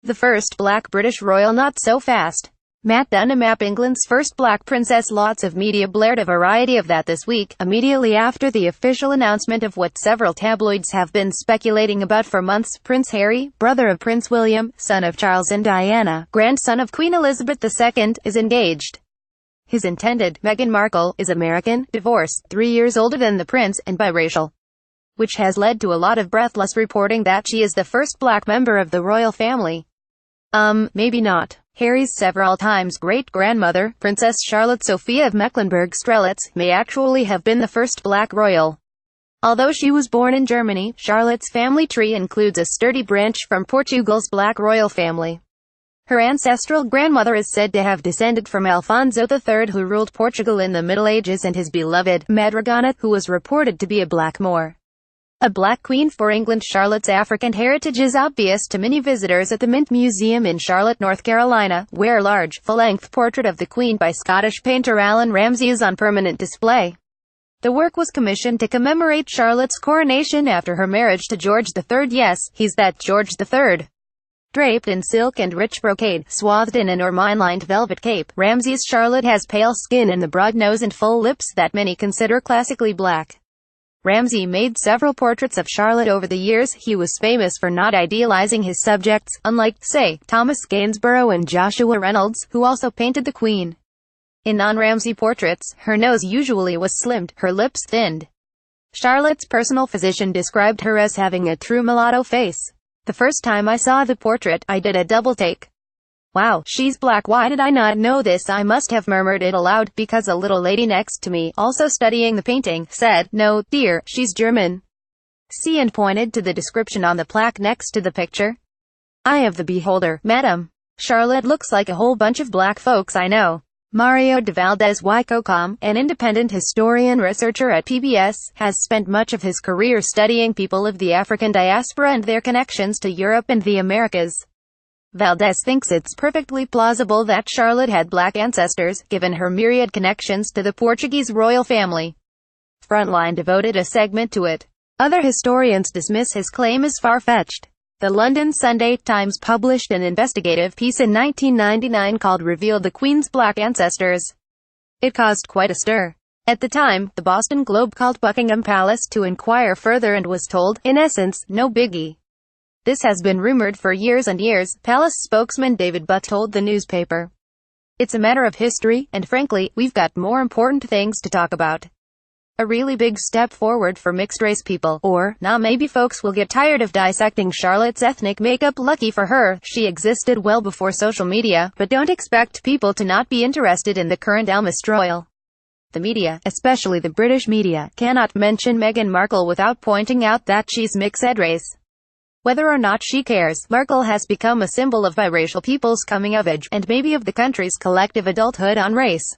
The first black British royal. Not so fast. Matt Dunham, England's first black princess. Lots of media blared a variety of that this week, immediately after the official announcement of what several tabloids have been speculating about for months. Prince Harry, brother of Prince William, son of Charles and Diana, grandson of Queen Elizabeth II, is engaged. His intended, Meghan Markle, is American, divorced, 3 years older than the prince, and biracial, which has led to a lot of breathless reporting that she is the first black member of the royal family. Maybe not. Harry's several times great-grandmother, Princess Charlotte Sophia of Mecklenburg-Strelitz, may actually have been the first black royal. Although she was born in Germany, Charlotte's family tree includes a sturdy branch from Portugal's black royal family. Her ancestral grandmother is said to have descended from Alfonso III, who ruled Portugal in the Middle Ages, and his beloved Madrigana, who was reported to be a black Moor. A black queen for England. Charlotte's African heritage is obvious to many visitors at the Mint Museum in Charlotte, North Carolina, where a large, full-length portrait of the Queen by Scottish painter Alan Ramsay is on permanent display. The work was commissioned to commemorate Charlotte's coronation after her marriage to George III. Yes, he's that George III. Draped in silk and rich brocade, swathed in an ermine-lined velvet cape, Ramsay's Charlotte has pale skin and the broad nose and full lips that many consider classically black. Ramsay made several portraits of Charlotte over the years. He was famous for not idealizing his subjects, unlike, say, Thomas Gainsborough and Joshua Reynolds, who also painted the Queen. In non-Ramsay portraits, her nose usually was slimmed, her lips thinned. Charlotte's personal physician described her as having a true mulatto face. The first time I saw the portrait, I did a double take. Wow, she's black. Why did I not know this? I must have murmured it aloud, because a little lady next to me, also studying the painting, said, "No, dear, she's German." See, and pointed to the description on the plaque next to the picture. Eye of the beholder, madam. Charlotte looks like a whole bunch of black folks I know. Mario de Valdez Wycocom, an independent historian researcher at PBS, has spent much of his career studying people of the African diaspora and their connections to Europe and the Americas. Valdez thinks it's perfectly plausible that Charlotte had black ancestors, given her myriad connections to the Portuguese royal family. Frontline devoted a segment to it. Other historians dismiss his claim as far-fetched. The London Sunday Times published an investigative piece in 1999 called "Reveal the Queen's Black Ancestors." It caused quite a stir. At the time, the Boston Globe called Buckingham Palace to inquire further and was told, in essence, no biggie. This has been rumored for years and years, palace spokesman David Butt told the newspaper. It's a matter of history, and frankly, we've got more important things to talk about. A really big step forward for mixed-race people. Or, nah, maybe folks will get tired of dissecting Charlotte's ethnic makeup. Lucky for her, she existed well before social media, but don't expect people to not be interested in the current royal. The media, especially the British media, cannot mention Meghan Markle without pointing out that she's mixed race. Whether or not she cares, Markle has become a symbol of biracial people's coming of age, and maybe of the country's collective adulthood on race.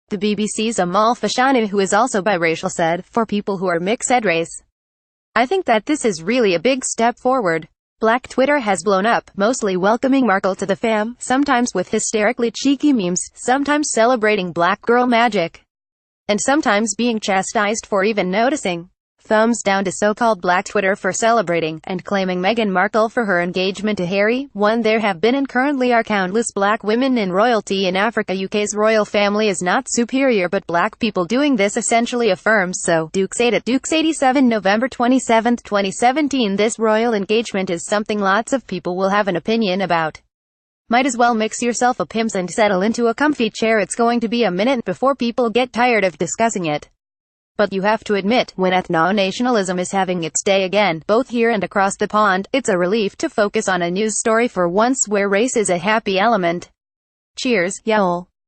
The BBC's Amal Fashani, who is also biracial, said, "For people who are mixed race, I think that this is really a big step forward." Black Twitter has blown up, mostly welcoming Markle to the fam, sometimes with hysterically cheeky memes, sometimes celebrating black girl magic, and sometimes being chastised for even noticing. Thumbs down to so-called Black Twitter for celebrating, and claiming Meghan Markle for her engagement to Harry. There have been and currently are countless black women in royalty in Africa. UK's royal family is not superior, but black people doing this essentially affirms so. Dukes 8 at Dukes 87 November 27, 2017. This royal engagement is something lots of people will have an opinion about. Might as well mix yourself a Pimm's and settle into a comfy chair. It's going to be a minute before people get tired of discussing it. But you have to admit, when ethno-nationalism is having its day again, both here and across the pond, it's a relief to focus on a news story for once where race is a happy element. Cheers, y'all.